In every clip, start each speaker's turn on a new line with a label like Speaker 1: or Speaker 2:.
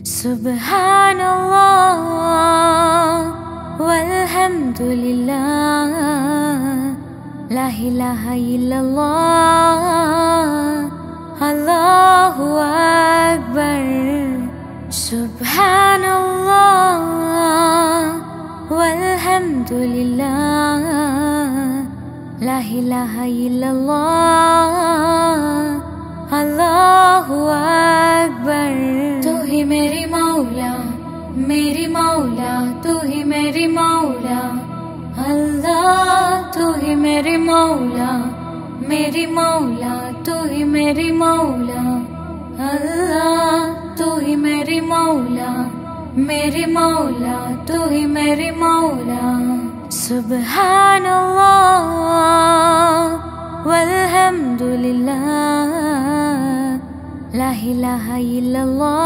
Speaker 1: Subhanallah walhamdulillah, la ilaha illallah, Allahu Akbar. Subhanallah walhamdulillah, la ilaha illallah, Allahu Akbar. तू ही मेरी मौला, मेरी मौला, तू ही मेरी मौला, अल्लाह तू ही मेरी मौला, मेरी मौला, तू ही मेरी मौला, अल्लाह तू ही मेरी मौला, मेरी मौला, तू ही मेरी मौला. Subhanallah walhamdulillah, la ilaha illallah,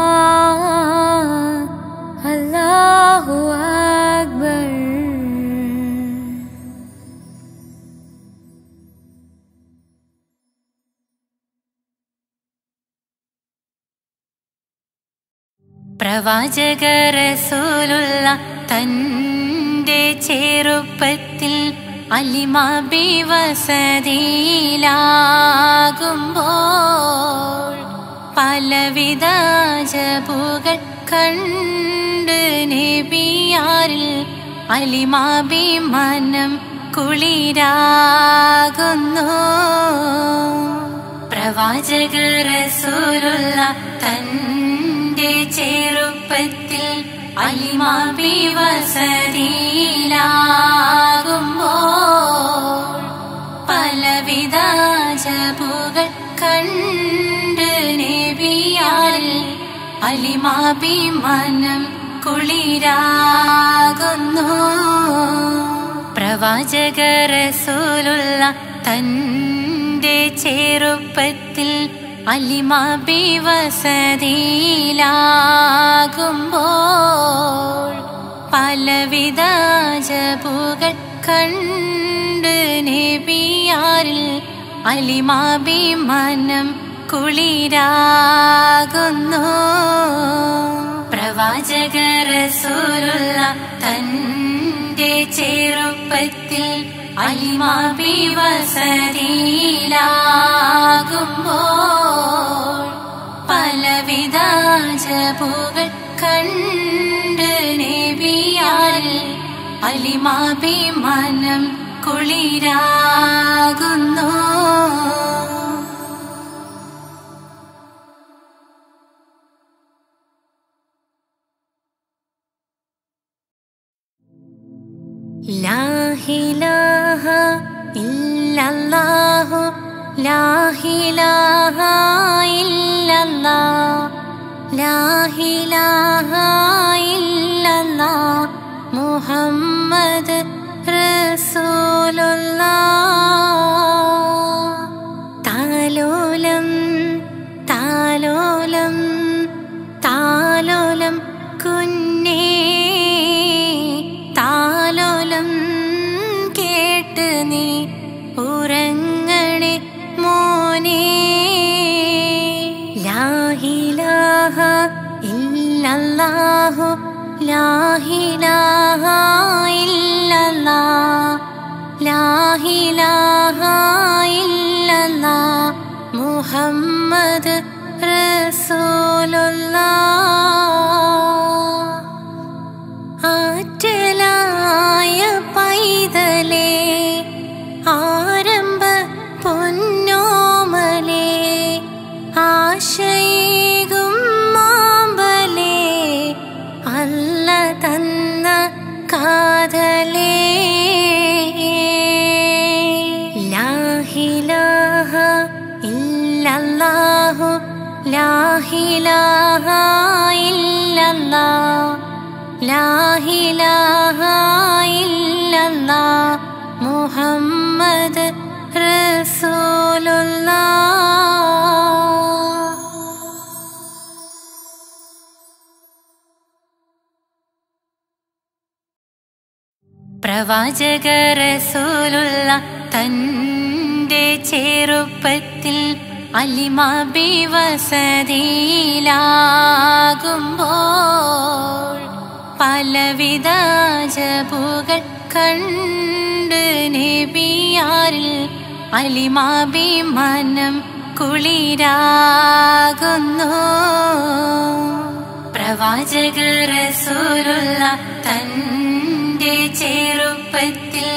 Speaker 1: Allahu Akbar. പ്രവാചക റസൂലുള്ള തന്റെ ചെറുപ്പത്തിൽ അലിമാബി വസതിയിലാകുമ്പോൾ പലവിധ അജബുകൾ കണ്ട് നബിയാരിൽ അലിമാബി മനം കുളിരാകുന്നു. പ്രവാചക റസൂലുള്ള തന്റെ ചെറുപ്പത്തിൽ അലിമാബി വസതിയിലാകുമ്പോൾ പലവിധ അജബുകൾ കണ്ട് നബിയാരിൽ അലിമാബി മനം കുളിരാകുന്നു. പ്രവാചക റസൂലുള്ള തന്റെ ചെറുപ്പത്തിൽ അലിമാബി വസതിയിലാകുമ്പോൾ പലവിധ അജബുകൾ കണ്ട് നബിയാരിൽ അലിമാബി മനം കുളിരാകുന്നു. പ്രവാചക റസൂലുള്ള തന്റെ ചെറുപ്പത്തിൽ അലിമാബി വസതിയിലാകുമ്പോൾ പലവിധ അജബുകൾ കണ്ട് നബിയാരിൽ അലിമാബി മനം കുളിരാകുന്നു. ലാ ഇലാഹ ഇല്ലല്ലാഹു, ലാ ഇലാഹ ഇല്ലല്ലാഹ്, ലാ ഇലാഹ ഇല്ലല്ലാഹ്, മുഹമ്മദ് റസൂലുള്ളാഹ്. താലോലം താലോലം താലോലം കുഞ്ഞേ, താലോലം കേട്ട് നീ ഉറങ്ങണേ മോനെ. ലാ ഇലാഹ ഇല്ലല്ലാഹു, ലാ ഇലാഹ ഇല്ലല്ലാഹ്, ലാ ഇലാഹ ഇല്ലല്ലാഹ്, മുഹമ്മദ് റസൂലുള്ളാഹ്. ആറ്റലായ പൈതലേ, ആരംഭ പൊന്നോമലേ, ആശയേകും മാമ്പലേ, അല്ല തന്ന കാതലേ. ലാ ഇലാഹ ഇല്ലല്ലാഹു, ലാ ഇലാഹ ഇല്ലല്ലാഹ്, ലാ ഇലാഹ ഇല്ലല്ലാഹ്, മുഹമ്മദ് റസൂലുള്ളാഹ്. പ്രവാചക റസൂലുള്ള തന്റെ ചെറുപ്പത്തിൽ അലിമാബി വസതിയിലാകുമ്പോൾ പലവിധ ജബുകൾ കണ്ട് നബിയാരിൽ അലിമാഭിമാനം കുളിരാകുന്നു. പ്രവാചക റസൂലുള്ള തന്റെ ചെറുപ്പത്തിൽ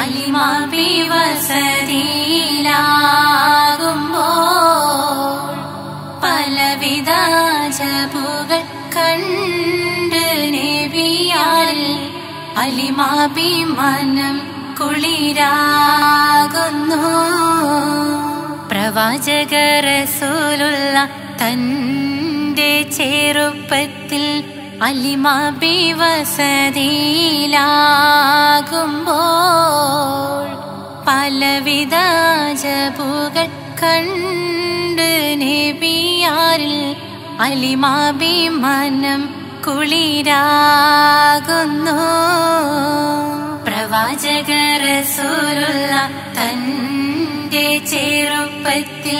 Speaker 1: അലിമാഭിവസതിയിലാകുമ്പോൾ പലവിധ ജബുകൾ കണ്ട് നബിയാരിൽ അലിമാഭിമാനം കുളിരാകുന്നു. പ്രവാചക റസൂലുള്ള തന്റെ ചെറുപ്പത്തിൽ അലിമാഭിവസതിയിലാകുമ്പോൾ പലവിധ ജബുകൾ കണ്ട് നബിയാരിൽ അലിമാഭിമാനം കുളിരാകുന്നു. പ്രവാചക റസൂലുള്ള തന്റെ ചെറുപ്പത്തിൽ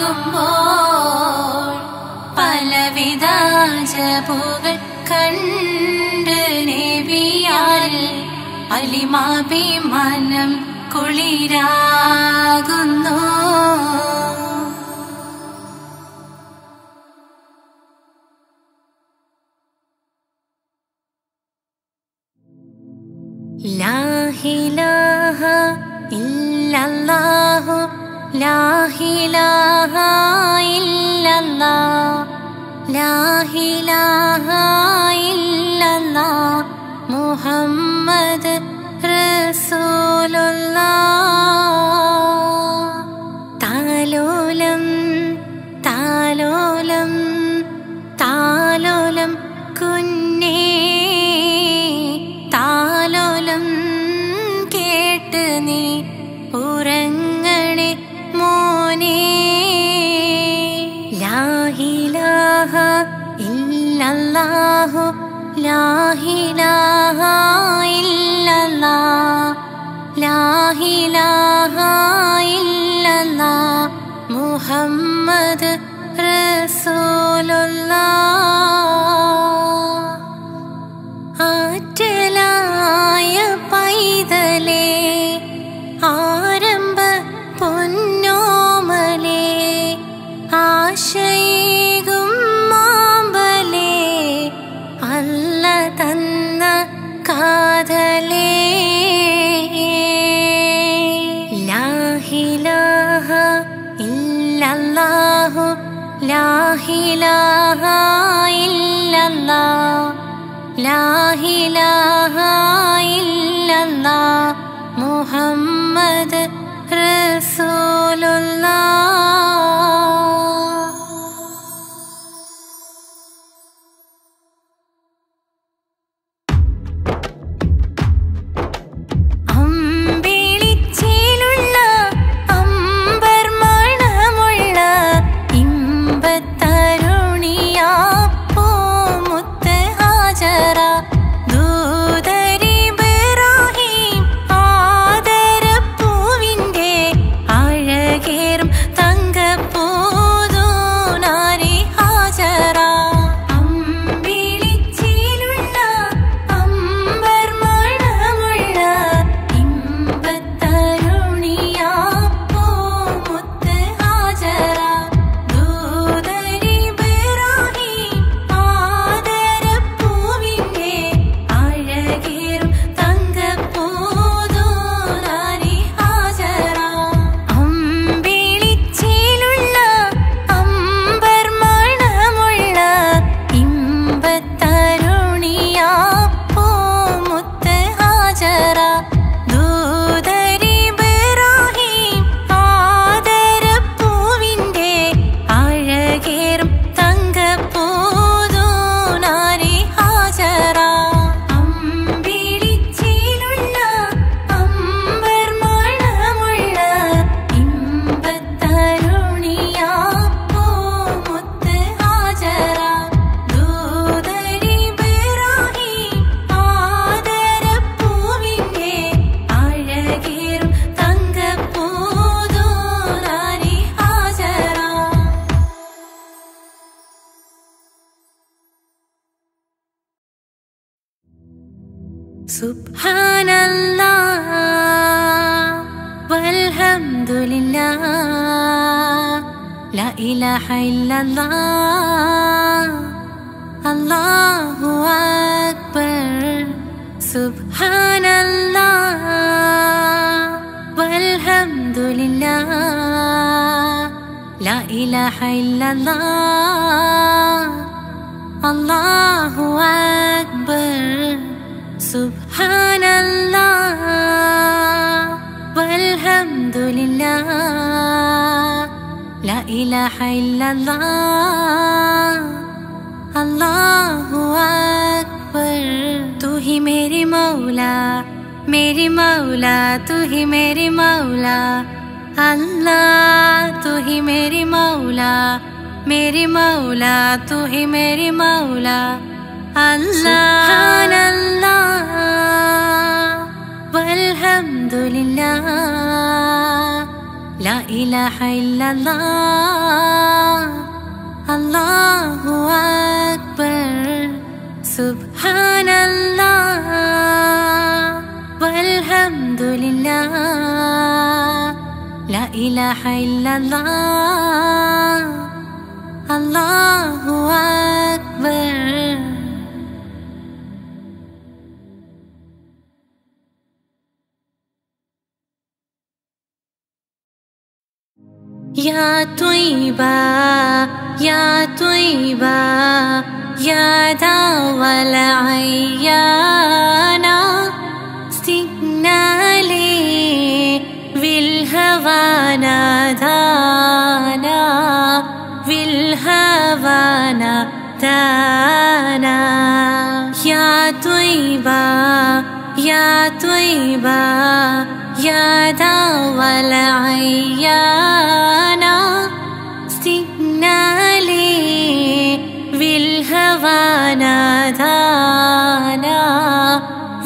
Speaker 1: അലിമാഭിവസതിയിലാകുമ്പോൾ പലവിധ ജബുകൾ കണ്ട് നബിയാരിൽ അലിമാഭിമാനം കുളിരാകുന്നു. ലാ ഇലാഹ ഇല്ലല്ലാഹു ലാ ഇലാഹ ഇല്ലല്ലാഹ് ലാ ഇലാഹ ഇല്ലല്ലാഹ് മുഹമ്മദ് റസൂലുള്ളാഹ്. താലോലം താലോലം താലോലം കുഞ്ഞേ താലോലം കേട്ട് നീ ഉറങ്ങണേ മോനെ. ലാ ഇലാഹ ഇല്ലല്ലാഹു ലാ ഇലാഹ ഇല്ലല്ലാഹ് ലാ ഇലാഹ ഇല്ലല്ലാഹ് മുഹമ്മദ് റസൂലുള്ളാഹ്. ആറ്റലായ പൈതലേ ആരംഭ പൊന്നോമലേ ആശയേകും മാമ്പലേ അല്ല തന്ന കാതലേ. ലാ ഇലാഹ ഇല്ലല്ലാഹു ലാ ഇലാഹ ഇല്ലല്ലാഹ് ലാ ഇലാഹ ഇല്ലല്ലാഹ് മുഹമ്മദ് റസൂലുള്ളാഹ്. അമ്പിളിച്ചേലുള്ള അമ്പർ മണമുള്ള ഇമ്പത്തരുണിയാ പൂമുത്ത് ഹാജറ ദൂതരിബ്രാഹിം ആദരപ്പൂവിന്റെ അഴകേ സുബ്ഹാനല്ലാഹ് വൽഹംദുലില്ലാഹ് ലാ ഇലാഹ ഇല്ലല്ലാഹ് അല്ലാഹു അക്ബർ. സുബ്ഹാനല്ലാഹ് വൽഹംദുലില്ലാഹ് ലാ ഇലാഹ ഇല്ലല്ലാഹ് അല്ലാഹു അക്ബർ. സുബ്ഹാനല്ലാഹ് വൽഹംദുലില്ലാഹ് ലാ ഇലാഹ ഇല്ലല്ലാഹ് അല്ലാഹു അക്ബർ. तू ही मेरी मौला तू ही मेरी मौला अल्लाह. तू ही मेरी मौला तू ही मेरी मौला अल्लाह. सुब्हानल्लाह वल्हम्दुलिल्लाह ला इलाहा इल्लल्लाह अल्लाहु अक्बर. सुब्हानल्लाह वल्हम्दुलिल्लाह ला इलाहा इल्लल्लाह अल्लाहु अक्बर. या त्वय्बा या त्वय्बा या दावल अय्याना स्तिग्नाले विल्हवाना दाना विल्हवाना दाना. या त्वय्बा या त्वय्बा या दावल अय्याना स्तिग्नाले विल्हवाना दाना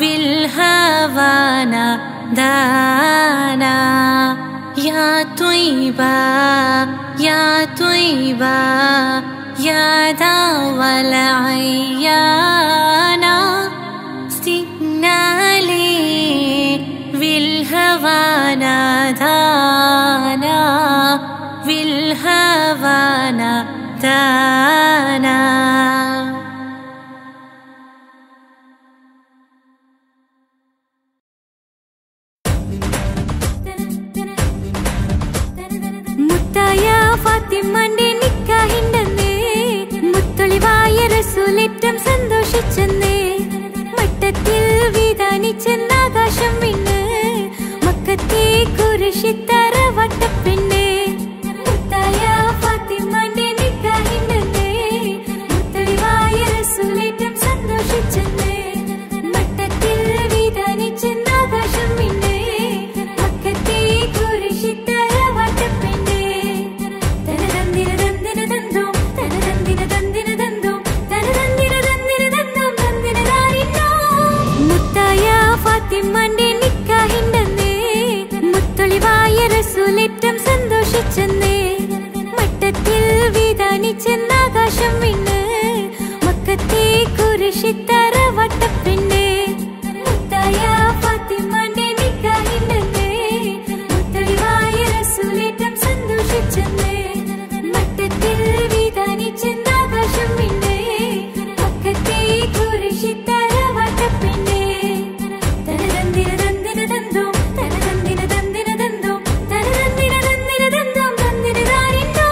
Speaker 1: विल्हवाना दाना. या त्वय्बा या त्वय्बा या दावल अय्याना स्तिग्नाले विल्हवाना दाना विल्हवाना दाना. മുത്തായ ഫാത്തിമന്റെ നിക്കാഹിണ്ടെന്ന് മുത്തൊളിവായ റസൂലേറ്റം സന്തോഷിച്ചെന്ന് മട്ടത്തിൽ വിധാനിച്ചെന്നാകാശം വിണ്ണ് മക്കത്തെ കുരിശിത്തറ വട്ടപ്പെണ്ണ്. മുത്തായ ഫാത്തിമന്റെ നിക്കാഹിണ്ടെന്ന് മുത്തൊളിവായ റസൂലേറ്റം സന്തോഷിച്ചെന്ന് മട്ടത്തിൽ വിധാനിച്ചെന്നാകാശം വിണ്ണ് മക്കത്തെ കുരിശിത്തറ വട്ടപ്പെണ്ണ്. തനതന്തിര തന്തിര തന്തോം തനതന്തിര തന്തിര തന്തോം തനതന്തിര തന്തിര തന്തോം തന്തിര താരിന്നോ. മുത്തായ ഫാത്തിമന്റെ നിക്കാഹിണ്ടെന്ന് മുത്തൊളിവായ റസൂലേറ്റം സന്തോഷിച്ചെന്ന് മട്ടത്തിൽ വിധാനിച്ചെന്നാകാശം വിണ്ണ് മക്കത്തെ കുരിശിത്തറ വട്ടപ്പെണ്ണ്. മുത്തായ ഫാത്തിമന്റെ നിക്കാഹിണ്ടെന്ന് മുത്തൊളിവായ റസൂലേറ്റം സന്തോഷിച്ചെന്ന് മട്ടത്തിൽ വിധാനിച്ചെന്നാകാശം വിണ്ണ് മക്കത്തെ കുരിശിത്തറ വട്ടപ്പെണ്ണ്. തനതന്തിര തന്തിര തന്തോം തനതന്തിര തന്തിര തന്തോം തനതന്തിര തന്തിര തന്തോം തന്തിര താരിന്നോ.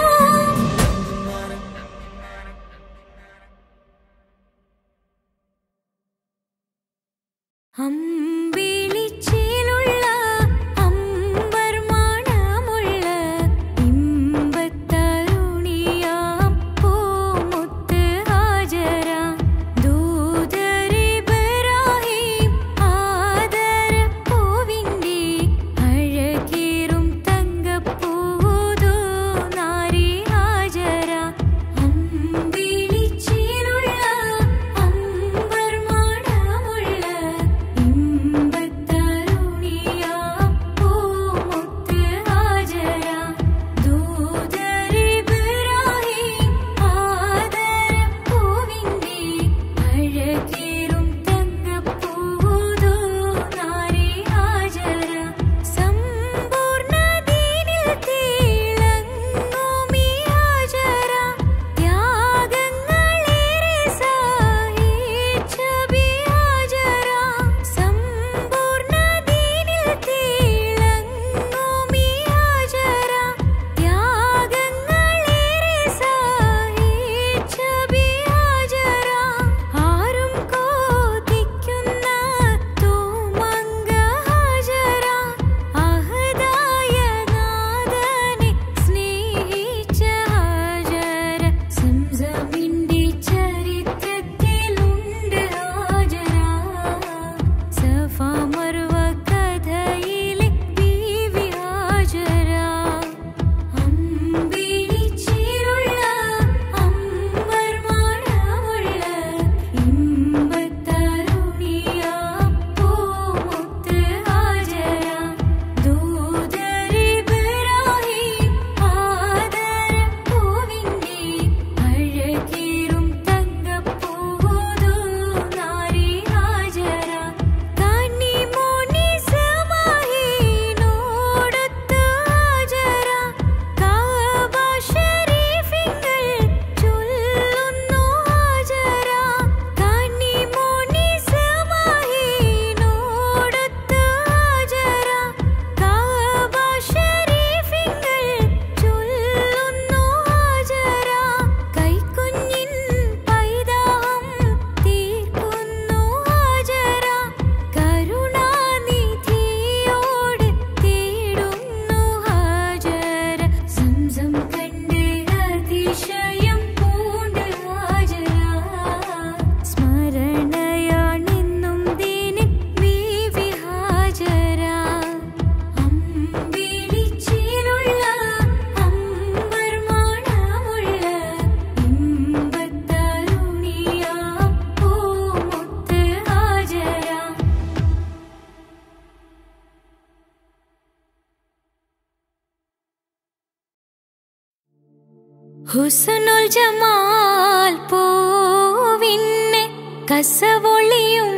Speaker 1: ഹുസ്നുൽ ജമാൽ പൂവിന് കസവൊളിയും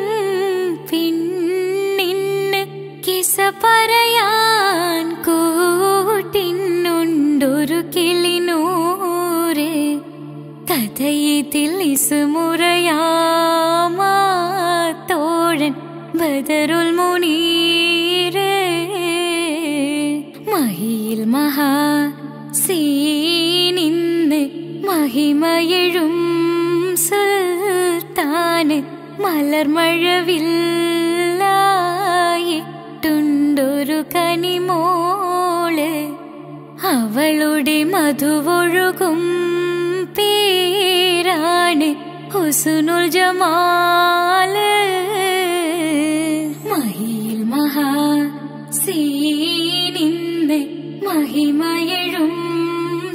Speaker 1: പിന്നിന് കിസ പറയാൻ കൂട്ടിനുണ്ടൊരു കിളിനൂറ് കഥയിതിൽ ഇസുമുറയാമാ തോഴൻ ബദറുൽ മുനീറ് മഹിയിൽ മഹാ സീനിന്ന് മഹിമയെഴും സുൽത്താന് മലർമഴവില്ലായിട്ടുണ്ടൊരു കനിമോള് അവളുടെ മധുവൊഴുകും പേരാണ് ഹുസ്നുൽ ജമാല് മഹിയിൽ മഹാ സീനിന്ന് മഹിമയെഴും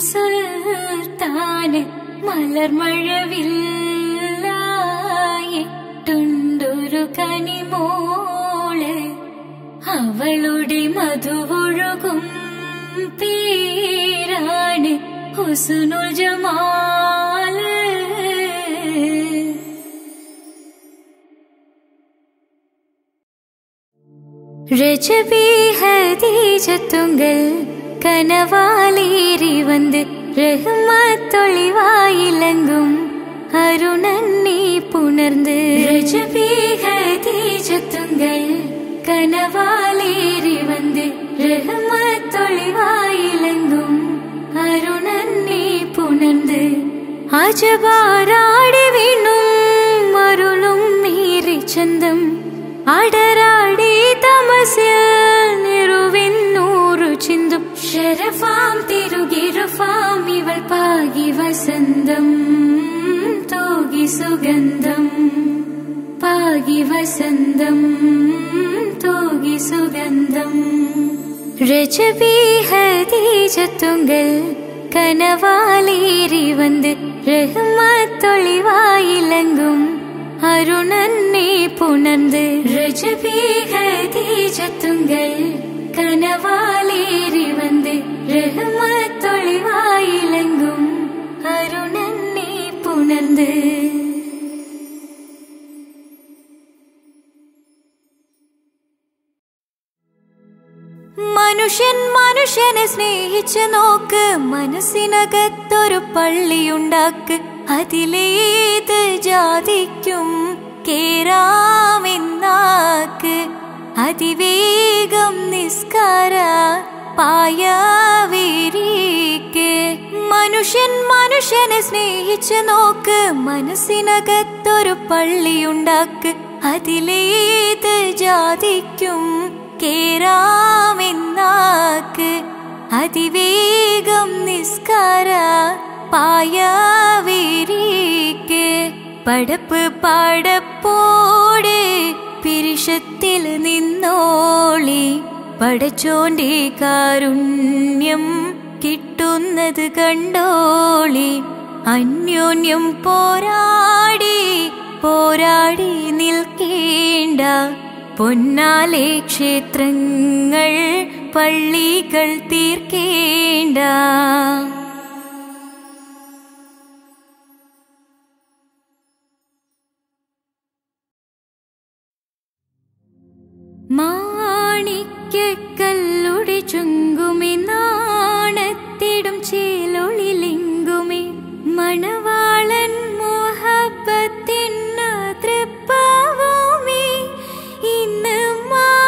Speaker 1: സുൽത്താന് മലർമഴവില്ലായിട്ടുണ്ടൊരു കനിമോള് അവളുടെ മധുവൊഴുകും പേരാണ് ഹുസ്നുൽ ജമാല് രജബി ഹദീജത്തുങ്കൾ കനവാലേറി വന്ന് റഹ്മത്തൊളിവായിലങ്കും അരുണന്നെ പുണർന്ന് രജബി ഹദീജത്തുങ്കൾ കനവാലേറി വന്ന് റഹ്മത്തൊളിവായിലങ്കും അരുണന്നെ പുണർന്ന് അജബാരാടി വീണും അരുളും മീറി ചന്തം അടരാടി തമസിൽ നിറുവിന്നൂറു ചിന്തും ശരഫാം തിരുകിരുഫാം ഇവൾ പാകി വസന്തം തോകി സുഗന്ധം പാകി വസന്തം തോകി സുഗന്ധം രജബി ഹദീജത്തുങ്കൾ കനവാലേറി വന്ന് റഹ്മത്തൊളിവായിലങ്കും അരുണന്നെ പുണർന്ന് രജബി ഹദീജത്തുങ്കൾ കനവാലേറി വന്ന് റഹ്മത്തൊളിവായിലങ്കും അരുണന്നെ പുണർന്ന് മനുഷ്യൻ മനുഷ്യനെ സ്നേഹിച്ച് നോക്ക് മനസ്സിനകത്തൊരു പള്ളിയുണ്ടാക്ക് അതിലേത് ജാതിക്കും കേറാമെന്നാക്ക് അതിവേഗം നിസ്കാര പായവിരിക്ക് മനുഷ്യൻ മനുഷ്യനെ സ്നേഹിച്ച് നോക്ക് മനസ്സിനകത്തൊരു പള്ളിയുണ്ടാക്ക് അതിലേത് ജാതിക്കും കേറാമെന്നാക്ക് അതിവേഗം നിസ്കാര പായവിരിക്ക് പടപ്പ് പാടപ്പോടെ പിരിശത്തിൽ നിന്നോളി പടച്ചോന്റെ കാരുണ്യം കിട്ടുന്നത് കണ്ടോളി അന്യോന്യം പോരാടി പോരാടി നിൽക്കേണ്ട പൊന്നാലെ ക്ഷേത്രങ്ങൾ പള്ളികൾ തീർക്കേണ്ട മാണിക്യക്കല്ലുടെ ചുങ്കുമേ നാണത്തിടും ചേലൊളിലെങ്കുമേ മണവാളൻ മോഹബത്തിന്ന തൃപ്പാവുമേ ഇന്ന് മാനിമ്പത്തശകിയിൽ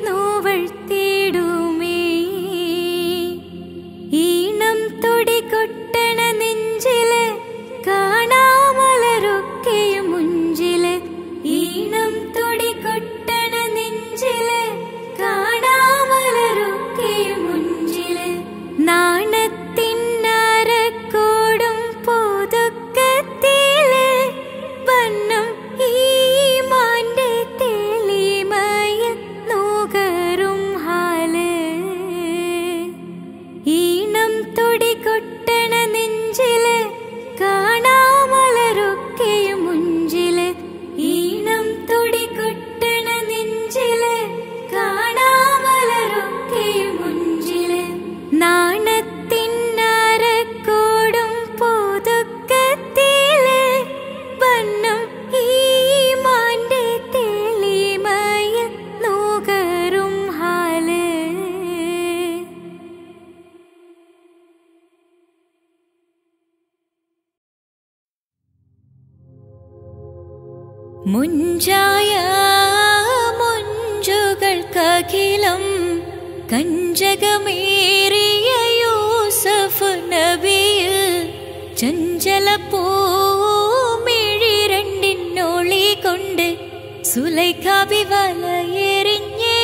Speaker 1: നോവഴ്ത്തിടുമേ ഈണം തൊടികൊട്ടണ നെഞ്ചില് കാണാമലരൊക്കെയും മുഞ്ചില് ഈണം തൊടികൊട്ടണ നെഞ്ചില് മുഞ്ചായ മുഞ്ചുകൾക്കഖിലം കഞ്ചകമേറിയ യൂസഫ് നബിയിൽ ചഞ്ചല പൂമിഴി രണ്ടിനൊളി കൊണ്ട് സുലൈഖ വലയെറിഞ്ഞേ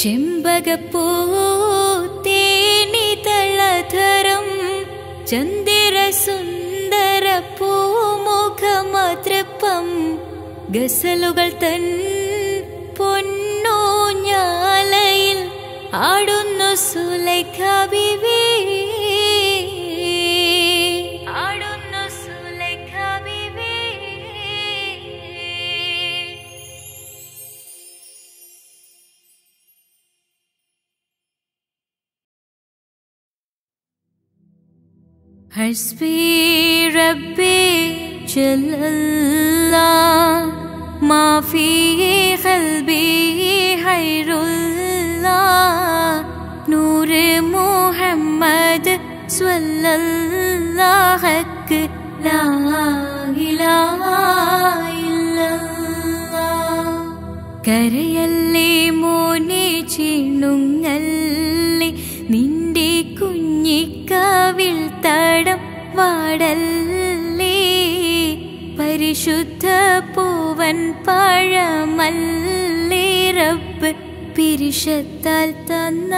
Speaker 1: ചെമ്പകപ്പൂ തേനിതളധരം ചന്ദിര സുന്ദര പൂമുഖമതൃപ്പം ഗസലുകൾ തൻ പൊന്നൂഞ്ഞാലയിൽ ആടുന്നു സുലൈഖ ബീവി ആടുന്നു സുലൈഖ ബീവി. ഹസ്ബി റബ്ബി ജല്ലല്ലാഹ് മാ ഫീ ഖൽബി ഖൈറുല്ലാഹ് നൂറ് മുഹമ്മദ് സ്വല്ലല്ലാഹു ലാ ഇലാഹ ഇല്ലല്ലാഹ്. കരയല്ലേ മോനെ ചിണുങ്ങല്ലേ നിന്റെ കുഞ്ഞിക്കാവിൽ തടം വാടല്ലേ പരിശുദ്ധ പൂവൻ പഴമല്ലേ റബ്ബ് പിരിശത്താൽ തന്ന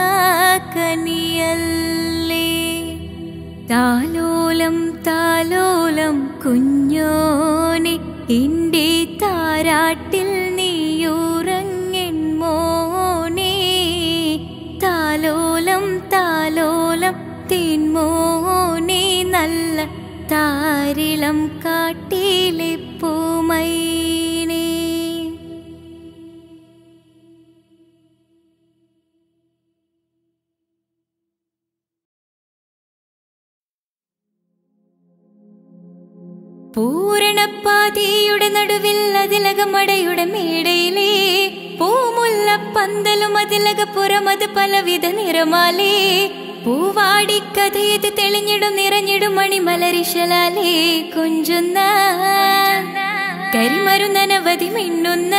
Speaker 1: കനിയല്ലേ. താലോലം താലോലം കുഞ്ഞോനെ എന്റെ താരാട്ടിൽ നീയുറങ്ങൻ മോനെ താലോലം താലോലം തേൻമോനെ നല്ല താരിളം കാട്ടിലെ പൂമൈനേ. പൂരണപ്പാതിയുടെ നടുവിൽ അതിലകമടയുടെ മേടയിലേ പൂമുല്ല പന്തലും അതിലകപ്പുറമത് പലവിധ നിറമാലേ പൂവാടിക്കഥയത് തെളിഞ്ഞിടും നിറഞ്ഞിടും മണിമലരിശലാലേ കൊഞ്ചുന്ന കരിമരുന്നനവധി മിന്നുന്ന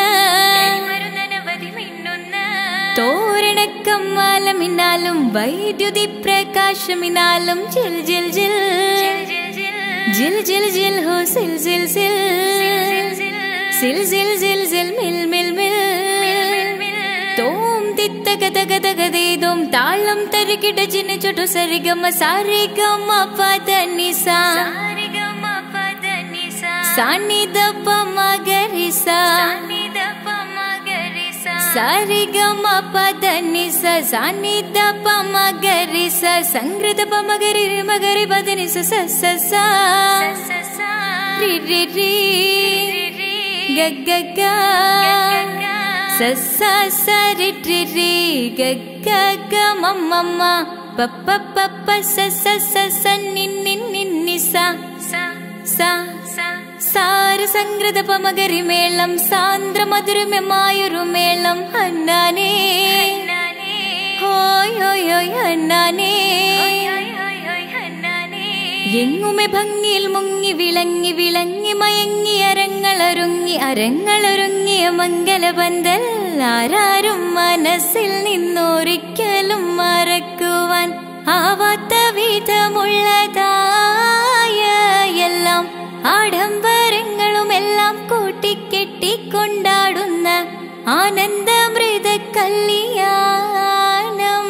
Speaker 1: തോരണക്കമ്മാലമിന്നാലും വൈദ്യുതി പ്രകാശമിന്നാലും ജിൽ ജിൽ ജിൽ ജിൽ ജിൽ ജിൽ ഹോ സിൽ സിൽ സിൽ സിൽ സിൽ സിൽ സിൽ മിൽ മിൽ മിൽ തോം തിത്തകതകതകതേതും താളം തരികിട ജിന ചുട്ടു സരിഗമ സാരിഗമ പദനിസ സാനിദപ മഗരിസ സാരിഗമ പദനിസ സാനിദപ മഗരിസ സംഗൃത പമഗരി മഗരി പദനിസ സ സ സ രി രി രി ഗ ഗ ഗ സ സ സ രി രി രി ഗ ഗ ഗ മ മ മ പ പ പ പ സ സ സ സ നി നി നി നി സ സ സാര സംഗൃത പമഗരി മേളം സാന്ദ്ര മധുരമമായൊരു മേളം ഹന്നാനേ ഹോയ് ഹോയ് ഹോയ് ഹന്നാനേ. എങ്ങുമെ ഭംഗിയിൽ മുങ്ങി വിളങ്ങി വിളങ്ങി മയങ്ങി അരങ്ങളൊരുങ്ങിയ മംഗലപന്തൽ ആരാരും മനസ്സിൽ നിന്നൊരിക്കലും മറക്കുവാൻ ആവാത്ത വിധമുള്ളതായ എല്ലാം ആഡംബരങ്ങളുമെല്ലാം കൂട്ടിക്കെട്ടിക്കൊണ്ടാടുന്ന ആനന്ദമൃത കല്യാണം.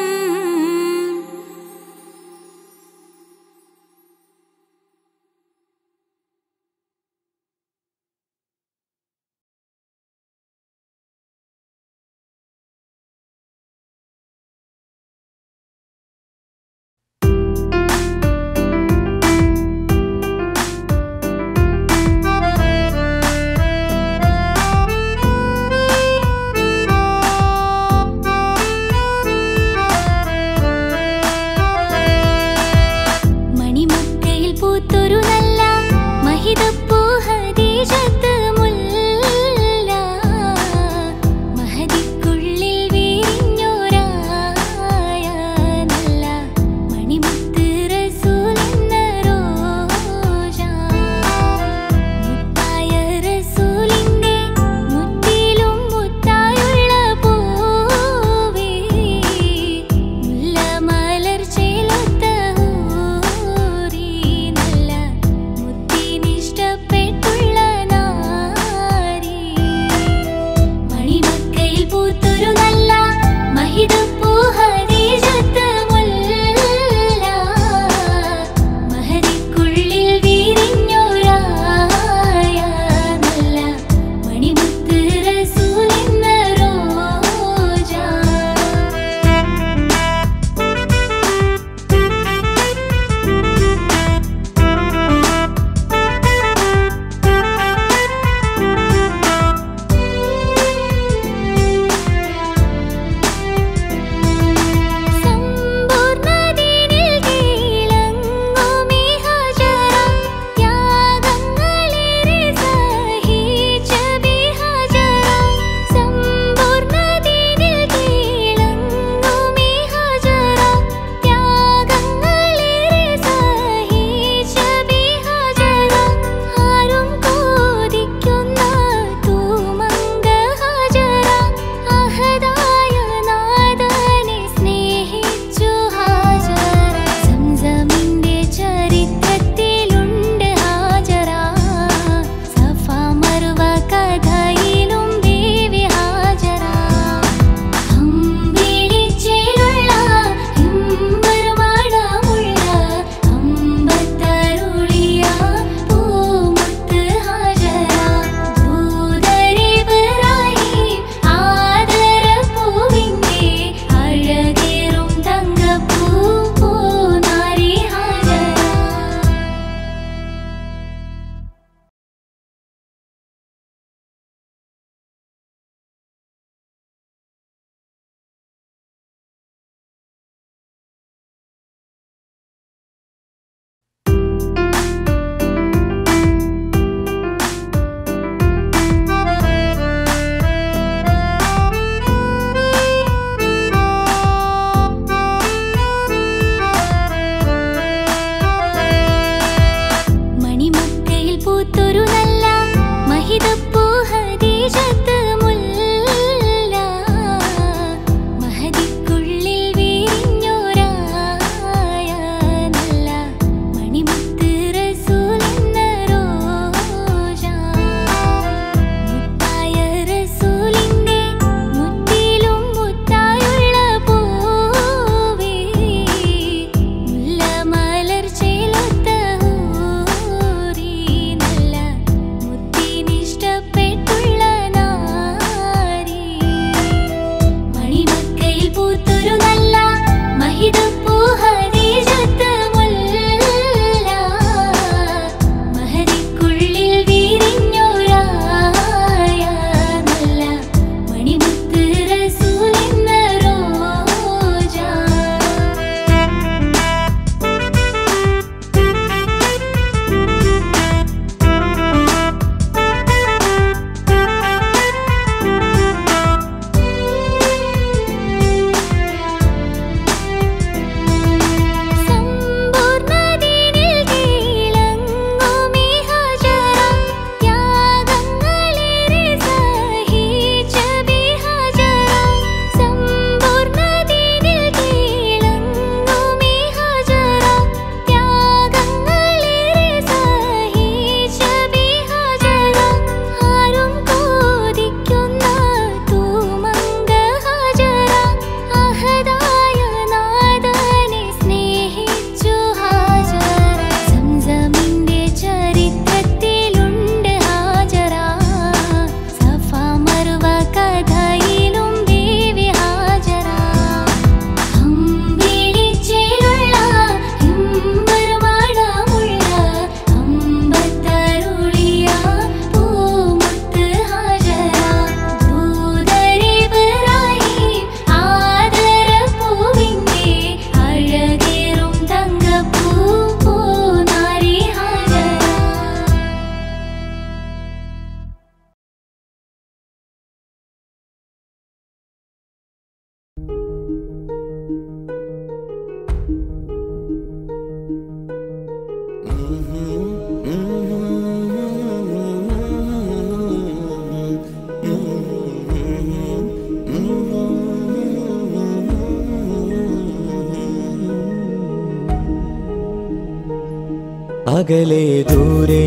Speaker 2: അകലെ ദൂരെ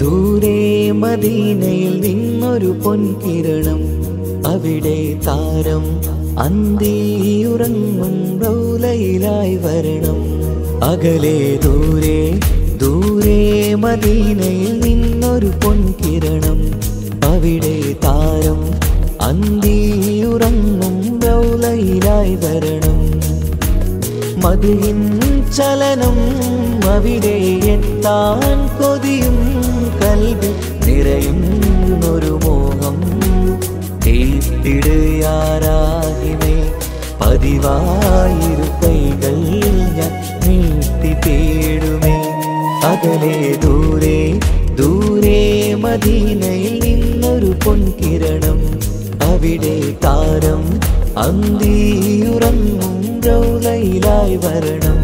Speaker 2: ദൂരെ മദീനയിൽ നിന്നൊരു പൊൻകിരണം, അവിടെ താരം അന്തിയുറങ്ങും റൗലയിലായി വരണം. അകലെ ദൂരെ ദൂരെ മദീനയിൽ നിന്നൊരു പൊൻകിരണം, അവിടെ താരം അന്തിയുറങ്ങും റൗലയിലായി വരണം. മദിഹിൻ ചലനം അവിടെ എത്താൻ കൊതിയും കൽബിൽ നിറയുന്നൊരു മോഹം. തീർത്തിടുയാരാഹിമേ പതിവായിരു കൈകൾ ഞാൻ നീട്ടി തേടുമേ. അകലെ ദൂരെ ദൂരെ മദീനയിൽ നിന്നൊരു പൊൻകിരണം, അവിടെ താരം അന്തിയുറങ്ങും റൗലയിലായി വരണം.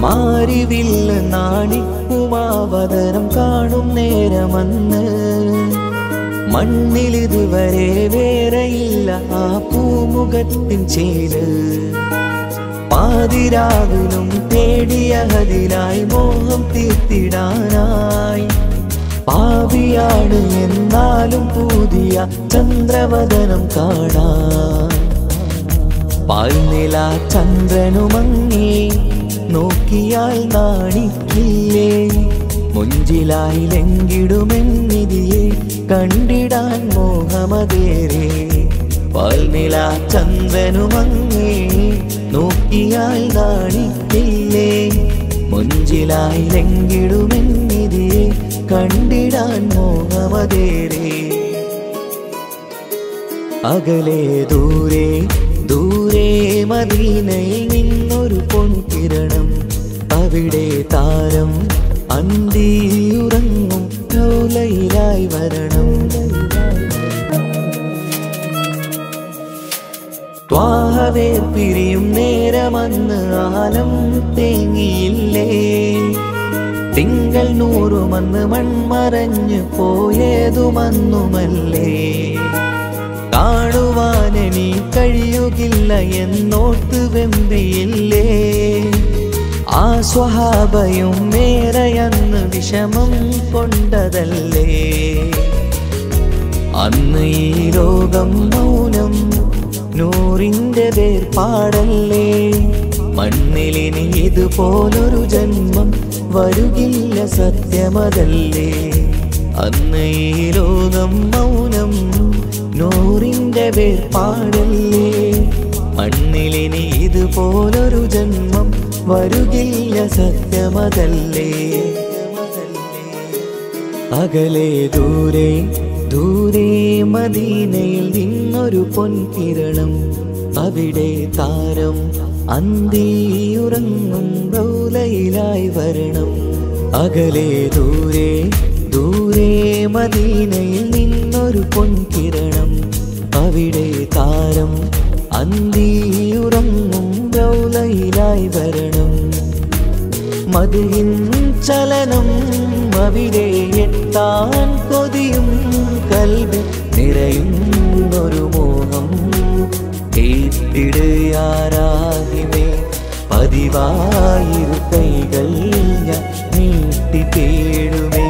Speaker 2: മാരിവില്ല നാണിക്കുമാവതരം കാണും നേരമന്ന്, മണ്ണിലിതുവരെ വേറെയില്ല ആ പൂമുഖത്തിൻ ചേര്. പാതിരാവിലും തേടിയ ഹദിലായി മോഹം തീർത്തിടാനായി, പാപിയാണ് എന്നാലും പുതിയ ചന്ദ്രവദനം കാണാൻ. പാൽനില ചന്ദ്രനുമങ്ങി നോക്കിയാൽ നാണിക്കില്ലേ, മുഞ്ചിലായി ലംഘിടുമെന്നിതിയെ കണ്ടിടാൻ മോഹമതേറെ. പാൽനില ചന്ദ്രനുമങ്ങി നോക്കിയാൽ നാണിക്കില്ലേ, മുഞ്ചിലായി ലംഘിടുമെന്നിതിയെ കണ്ടിടാൻ മോഹമതേറെ. അകലെ ദൂരെ ദൂരെ മദീനയിൽ നിന്നൊരു പൊൻകിരണം, അവിടെ താരം അന്തിയുറങ്ങും റൗലയിലായി വരണം. ത്വാഹവേ പിരിയും നേരമന്ന് ആലം തേങ്ങിയില്ലേ തിങ്കൾ നൂറുമന്ന് മൺമറഞ്ഞു പോയതുമന്നുമല്ലേ കാണുവാനെനി കഴിയുകില്ല എന്നോർത്ത് വെമ്പിയില്ലേ ആ സ്വഹാബയും മേറയന്ന് വിഷമം കൊണ്ടതല്ലേ അന്ന് ഈ ലോകം മൗനം നൂറിന്റെ വേർപാടല്ലേ മണ്ണിലിനി ഇതുപോലൊരു ജന്മം വരുകില്ല സത്യമതല്ലേ അന്ന് ഈ ലോകം മൗനം നൂറിന്റെ വേർപാടല്ലേ മണ്ണിലിനി ഇതുപോലൊരു ജന്മം വരുകില്ല സത്യമതല്ലേ അകലെ ദൂരെ ദൂരെ മദീനയിൽ നിന്നൊരു പൊൻകിരണം അവിടെ താരം അന്തിയുറങ്ങും റൗലയിലായി വരണം അകലെ ദൂരെ ദൂരെ മദീനയിൽ നിന്നൊരു പൊൻകിരണം അവിടെ താരം അന്തിയുറങ്ങും റൗലയിലായി വരണം മദിഹിൻ ചലനം അവിടെ എത്താൻ കൊതിയും കൽബ് നിറയുന്നൊരു മോഹം ഏറ്റിടുയാരാഹിമേ പതിവായിരു കൈകൾ ഞാൻ നീട്ടി തേടുമേ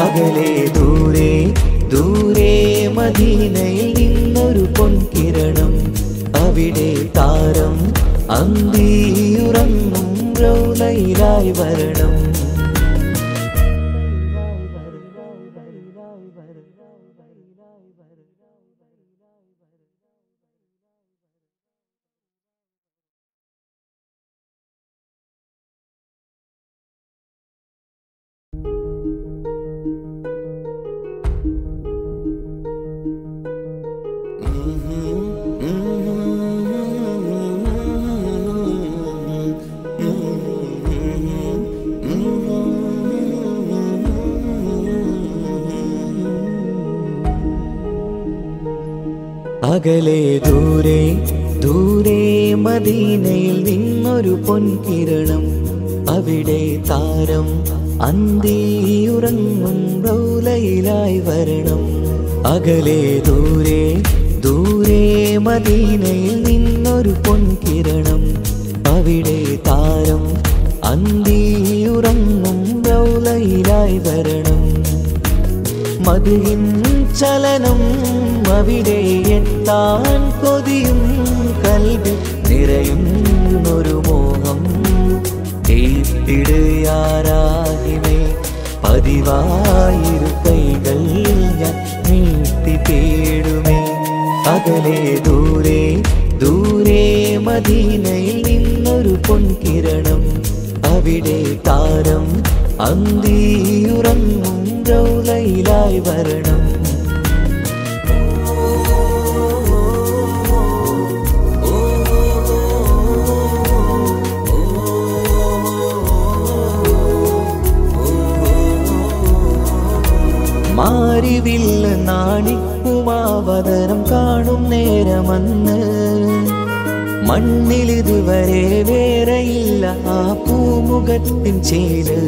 Speaker 2: അകലെ ദൂരെ ദൂരെ മദീനയിൽ നിന്നൊരു പൊൻകിരണം അവിടെ താരം അന്തിയുറങ്ങും റൗലയിലായി വരണം അകലെ ദൂരെ ദൂരെ മദീനയിൽ നിന്നൊരു പൊൻകിരണം അവിടെ താരം അന്തിയുറങ്ങും റൗലയിലായി വരണം അകലെ ദൂരെ ദൂരെ മദീനയിൽ നിന്നൊരു പൊൻകിരണം അവിടെ താരം അന്തിയുറങ്ങും റൗലയിലായി വരണം മദിഹിൻ ചലനം അവിടെ എത്താൻ കൊതിയും കൽബ് നിറയുന്നൊരു മോഹം ഏറ്റിടുയാരാഹിമേ പതിവായിരു കൈകൾ ഞാൻ നീട്ടി തേടുമേ അകലെ ദൂരെ ദൂരെ മദീനയിൽ നിന്നൊരു പൊൻകിരണം അവിടെ താരം അന്തിയുറങ്ങും റൗലയിലായി വരണം മാരിവില്ല് നാണിക്കുമാവതരം കാണും നേരമന്ന് മണ്ണിലിതുവരെ വേറെയില്ല ആ പൂമുഖത്തിൻ ചേര്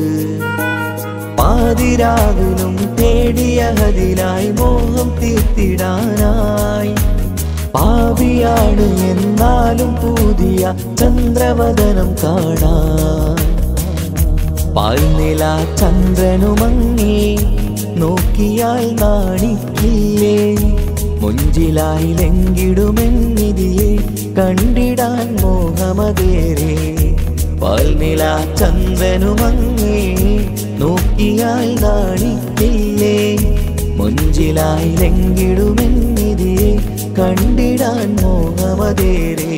Speaker 2: പാതിരാവിലും തേടിയ ഹദിലായി മോഹം തീർത്തിടാനായി പാപിയാണ് എന്നാലും പുതിയ ചന്ദ്രവദനം കാണാൻ പാൽനില ചന്ദ്രനുമങ്ങി നോക്കിയാൽ നാണിക്കില്ലേ മുഞ്ചിലായി ലംഘിടുമെന്നിതിയെ കണ്ടിടാൻ മോഹമതേരെ പാൽനില ചന്ദ്രനുമങ്ങി നോക്കിയാൽ നാണിക്കില്ലേ മുഞ്ചിലായി ലംഘിടുമെന്നിതിയെ കണ്ടിടാൻ മോഹമതേരെ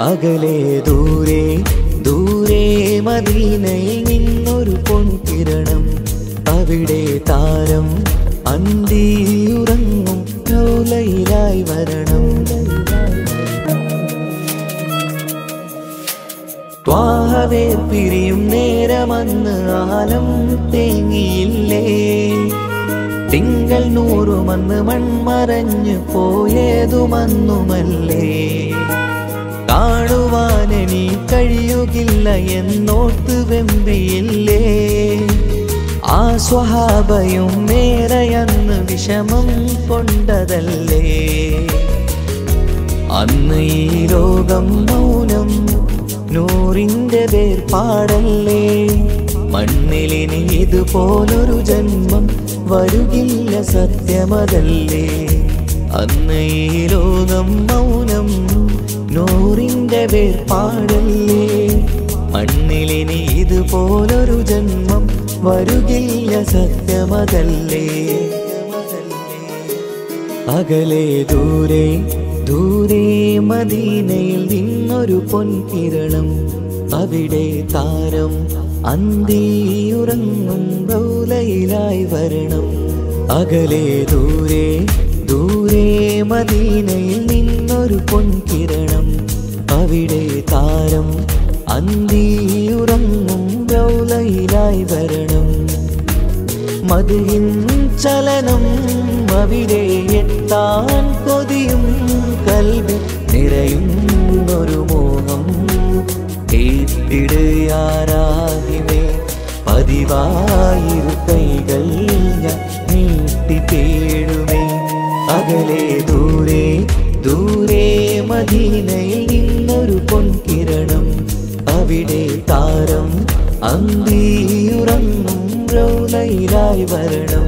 Speaker 2: അകലെ ദൂരെ ദൂരെ മദീനയിൽ നിന്നൊരു പൊൻകിരണം അവിടെ താരം അന്തിയുറങ്ങും റൗലയിലായി വരണം ത്വാഹവേ പിരിയും നേരമന്ന് ആലം തേങ്ങിയില്ലേ തിങ്കൾ മിഴികൾ നൂറുമന്ന് മൺമറഞ്ഞു പോയതുമന്നുമല്ലേ കാണുവാനെനി കഴിയുകില്ല എന്നോർത്ത് വെമ്പിയില്ലേ ആ സ്വഹാബയും മേറയന്ന് വിഷമം കൊണ്ടതല്ലേ അന്ന് ഈ ലോകം മൗനം നൂറിന്റെ വേർപാടല്ലേ മണ്ണിലിനി ഇതുപോലൊരു ജന്മം വരുകില്ല സത്യമതല്ലേ അന്ന് ഈ ലോകം മൗനം നൂറിന്റെ വേർപാടല്ലേ മണ്ണിലിനി ഇതുപോലൊരു ജന്മം വരുകില്ല സത്യമതല്ലേ അകലെ ദൂരെ ദൂരെ മദീനയിൽ നിന്നൊരു പൊൻകിരണം അവിടെ താരം അന്തിയുറങ്ങും റൗലയിലായി വരണം അകലെ ദൂരെ ദൂരെ മദീനയിൽ നിന്നൊരു പൊൻകിരണം അവിടെ താരം അന്തിയുറങ്ങും റൗലയിലായി വരണം മദിഹിൻ ചലനം അവിടെ എത്താൻ കൊതിയും കൽബിൽ നിറയുന്നൊരു മോഹം കേട്ടിടയാരാഹിമേ പതിവായിരു കൈകൾ ഞാൻ നീട്ടി തേടുമേ അകലെ ദൂരെ ദൂരെ മദീനയിൽ നിന്നൊരു പൊൻകിരണം അവിടെ താരം അന്തിയുറങ്ങും റൗലയിലായി വരണം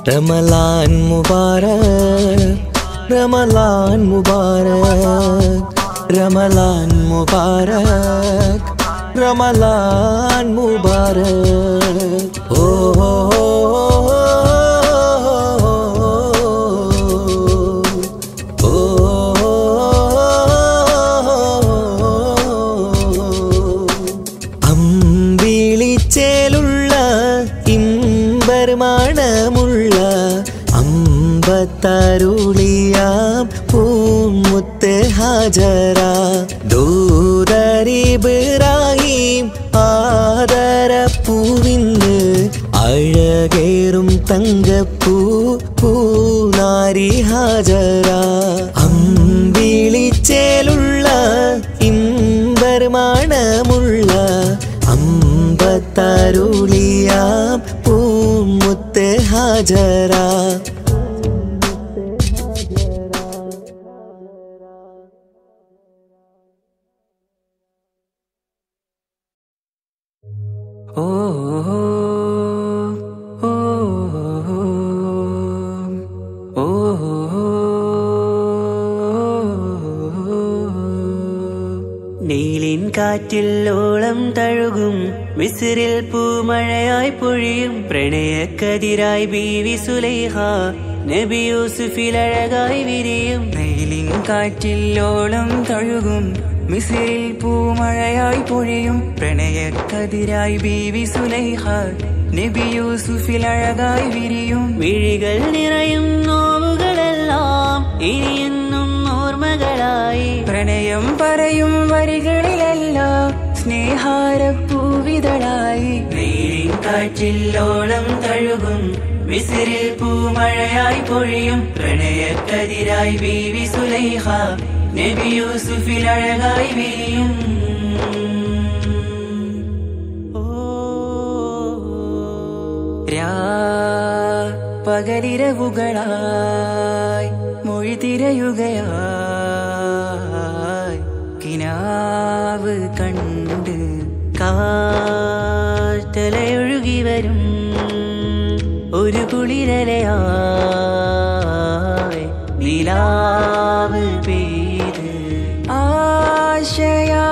Speaker 2: रमलान मुबारक, रमलान मुबारक, रमलान मुबारक, रमलान मुबारक। ओ മണമുള്ള അമ്പത്തരുളിയാം പൂമുത്ത് ഹാജറ ദൂതരിബ്രാഹിം ആദരപ്പൂവിന്ന് അഴകേറും തങ്കപ്പൂ പൂനാരി ഹാജറ അമ്പിളിച്ചേലുള്ള ഇമ്പർമണമുള്ള അമ്പത്തരുളിയാം പൂമുത്ത് ഹാജറ
Speaker 3: ഓ ഓ ഓ നീലിൻ കാറ്റിൽ ഓളം തഴുകും മിസ്രിൽ പൂമഴയായി പൊഴിയും പ്രണയക്കതിരായി ബീവി സുലൈഹ നബി യൂസുഫിൽ അഴകായി വിരിയും നീലിൻ കാറ്റിൽ ഓളം തഴുകും മിസ്രിൽ പൂമഴയായി പൊഴിയും പ്രണയക്കതിരായി ബീവി സുലൈഹ നബി യൂസുഫിൽ അഴകായി വിരിയും വിഴികൾ നിറയും നോവുകളെല്ലാം ഇനിയെന്നും ഓർമ്മകളായി പ്രണയം പറയും വരികളിലെല്ലാം സ്നേഹാരപ്പൂവിതളായി നീലിൻ കാറ്റില്ലോളം തഴുകും മിസ്രിൽ പൂമഴയായി പൊഴിയും പ്രണയക്കതിരായി ബീവി സുലൈഹ നബി യൂസുഫിൽ അഴകായി വിരിയും പകലിരവുകളായി മൊഴി തിരയുകയായി കിനാവ് കണ്ട് കാറ്റലയൊഴുകി വരും ഒരു കുളിരലയായി നിലാവ് പെയ്ത് ആശയാ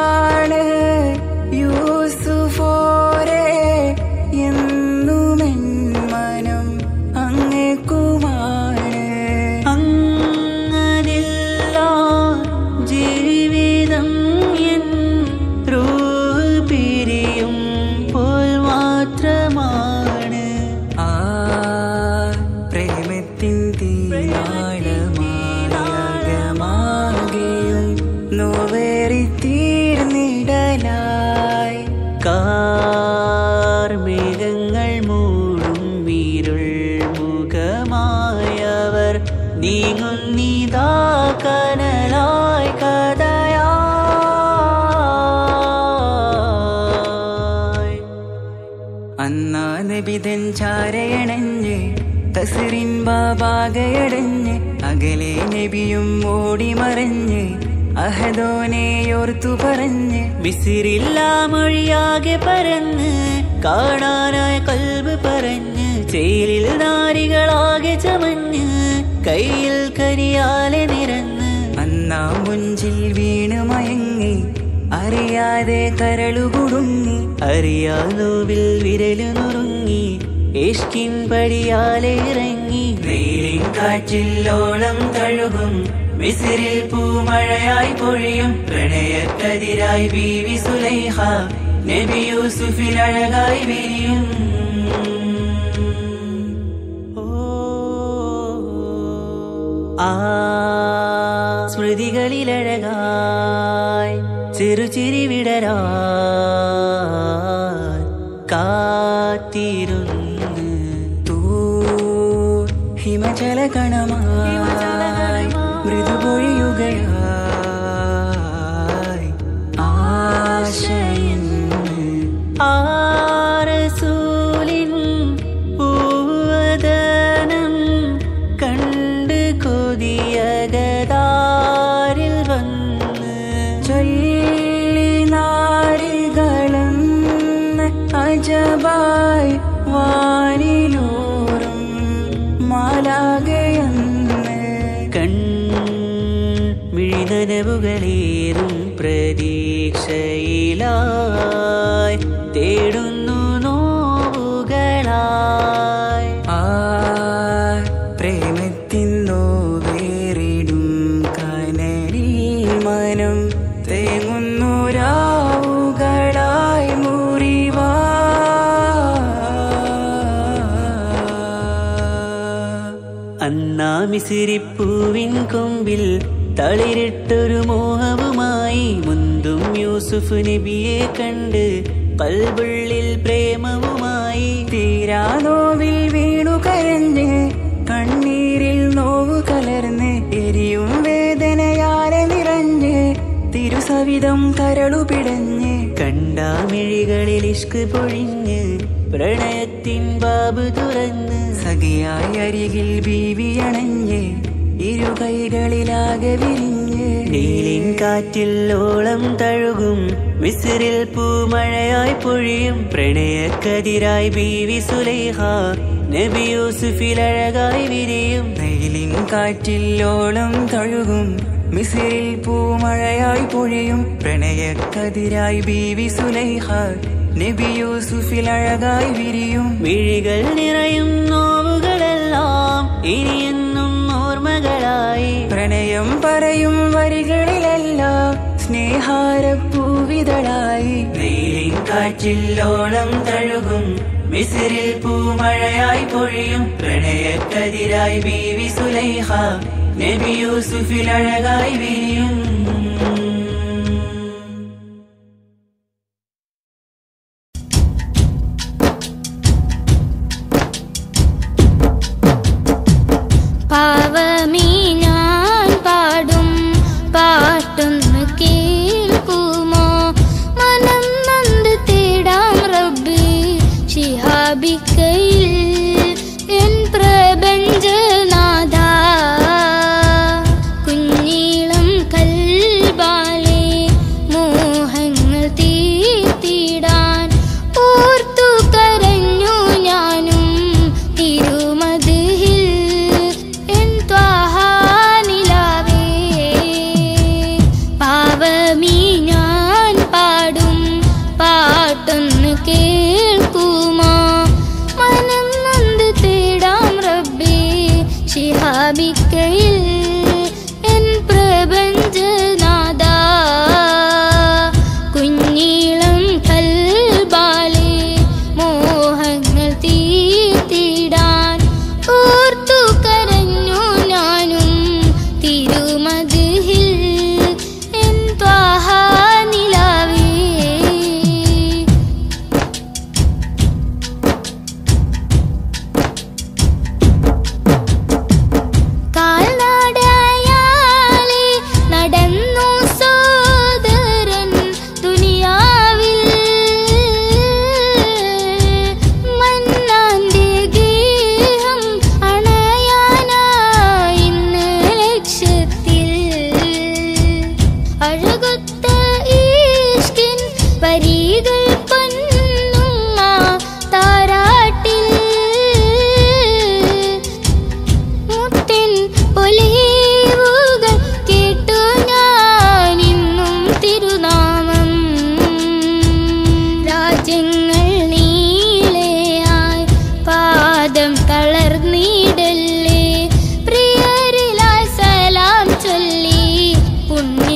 Speaker 3: നോവേറി തീർന്നിടലായി കാർമേഘങ്ങൾ മൂടും വീരുൾ മുഖമായവർ നീങ്ങുന്നിതാ കനലായി കഥയായി അന്നാ നബിതൻ ചാരയണഞ്ഞ് തസ്റിൻ ബാബാകയടഞ്ഞ് അകലെ നബിയും ഓടിമറഞ്ഞ് അഹദോനെയോർത്തു പറഞ്ഞ് മിസിറില്ല മൊഴിയാകെ പരന്ന് കാണാനായ കൽബ് പറഞ്ഞ് ചേലിൽ നാരികളാകെ ചമഞ്ഞ് കയ്യിൽ കരിയാലെ നിരന്ന് അന്നാ മുഞ്ചിൽ വീണ് മയങ്ങി അറിയാതെ കരളുകുടുങ്ങി അറിയാനോവിൽ വിരലു നുറുങ്ങി ഇഷ്കിൻ പടിയാലെ ഇറങ്ങി വെയിലിൻ കാറ്റില്ലോളം തഴുകും മിസിറിൽ പൂമഴയായി പൊഴിയും പ്രണയക്കതിരായി ബീവി സുലൈഹ നബി യൂസുഫിൽ അഴകായി വിരിയും സ്മൃതികളിലഴകായി ചെറുചിരി വിടരാൻ കാത്തിരുന്ന് ഹിമജല കണമായി മൃദുപൊഴിയുകയായി ആശയിന്ന് ആരസൂലിൻ പൂവദനം കണ്ട് കൊതിയകതാരിൽ വന്ന് ചൊല്ലി നാരികളെന്ന് അജബായി വാനിലൂറും മാലാകയെന്ന് കൺമിഴിനനവുകളേറും പ്രതീക്ഷയിലായി തേടുന്നു നോവുകളായി പ്രേമത്തിൻ നോവേറിടും കനലിൽ മനം തേങ്ങുന്നു രാവുകളായി മുറിവാ അന്നാ മിസിരിപ്പൂവിൻ കൊമ്പിൽ തളിരിട്ടൊരു മോഹവുമായി മുന്തും യൂസുഫ് നബിയെ കണ്ട് കൽബുള്ളിൽ പ്രേമവുമായി തീരാനോവിൽ വീണു കരഞ്ഞ് കണ്ണീരിൽ നോവു കലർന്ന് എരിയും വേദനയാലെ നിറഞ്ഞ് തിരുസവിധം കരളുപിടഞ്ഞ് കണ്ടാമിഴികളിൽ ഇഷ്ക് പൊഴിഞ്ഞ് പ്രണയത്തിൻ ബാബ് തുറന്ന് സഖിയായി അരികിൽ ബീവി അണഞ്ഞ് ഇരു കൈകളിലാകെ വിരിഞ്ഞ് നീലിൻ കാറ്റില്ലോളം തഴുകും മിസിറിൽ പൂമഴയായി പൊഴിയും പ്രണയക്കതിരായി ബീവി സുലൈഹ നബി യൂസുഫിൽ അഴകായി വിരിയും നീലിൻ കാറ്റില്ലോളം തഴുകും മിസിറിൽ പൂമഴയായി പൊഴിയും പ്രണയക്കതിരായി ബീവി സുലൈഹ നബി യൂസുഫിൽ അഴകായി വിരിയും മിഴികൾ നിറയും നോവുകളെല്ലാം ഇനിയെന്നും ഓർമ്മകളായി പ്രണയം പറയും വരികളിലെല്ലാം സ്നേഹാരപ്പൂവിതളായി നീലിൻ കാറ്റില്ലോളം തഴുകും മിസിറിൽ പൂമഴയായി പൊഴിയും പ്രണയക്കതിരായി ബീവി സുലൈഹ നബി യൂസുഫിൽ അഴകായി വിരിയും
Speaker 1: പാവമീ ഞാൻ പാടും പാട്ടൊന്ന് കേൾക്കുമോ മനം നന്ദ് തേടാം റബ്ബി ശിഹാബിക്കയിൽ എൻ പ്രപഞ്ചനാഥ കുഞ്ഞീളം കൽ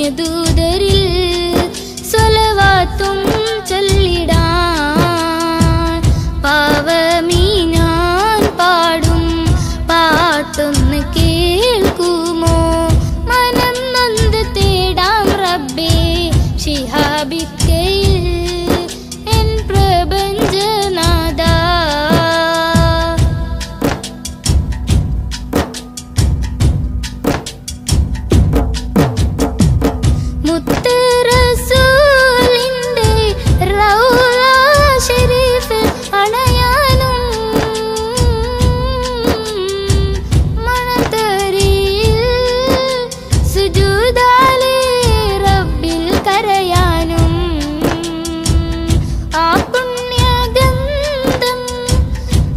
Speaker 1: പുണ്യദൂതരിൽ സ്വലവാത്തും ചൊല്ലിടാൻ പാവമീ ഞാൻ പാടും പാട്ടൊന്ന് കേൾക്കുമോ മനം നൊന്ത് തേടാം റബ്ബേ ശിഹാബിക്കയിൽ എൻ പ്രപഞ്ചനാഥ മുത്ത് റസൂലിന്റെ റൗള ശരീഫിൽ അണയാനും മണത്തരിയിൽ സുജൂദാലെ റബ്ബിൽ കരയാനും ആ പുണ്യഗന്ധം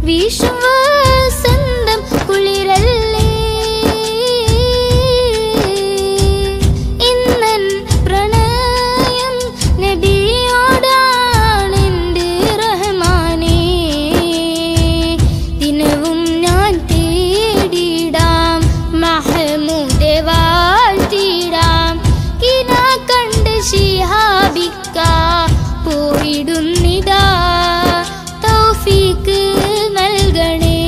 Speaker 1: വീശും വസന്തം കുളിരല്ലേ ഇന്നൻ പ്രണയം നബിയോടാണെന്റെ റഹ്മാനേ ദിനവും ഞാൻ തേടിടാം മഹ്മൂദെ വാഴ്ത്തിടാം കിനാ കണ്ട് ശിഹാബിക്ക പോയിടുന്നിതാ തൗഫീക്ക് നൽകണേ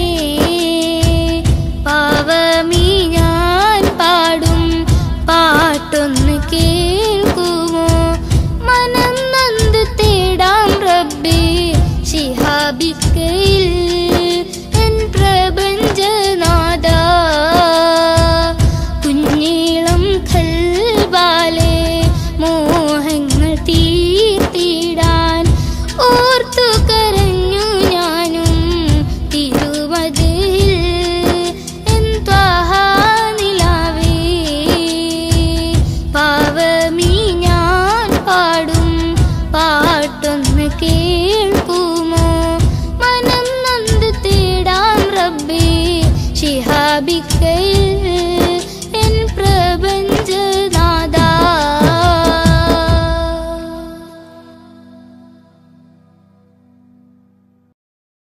Speaker 1: പാവമീ ഞാൻ പാടും പാട്ടൊന്ന്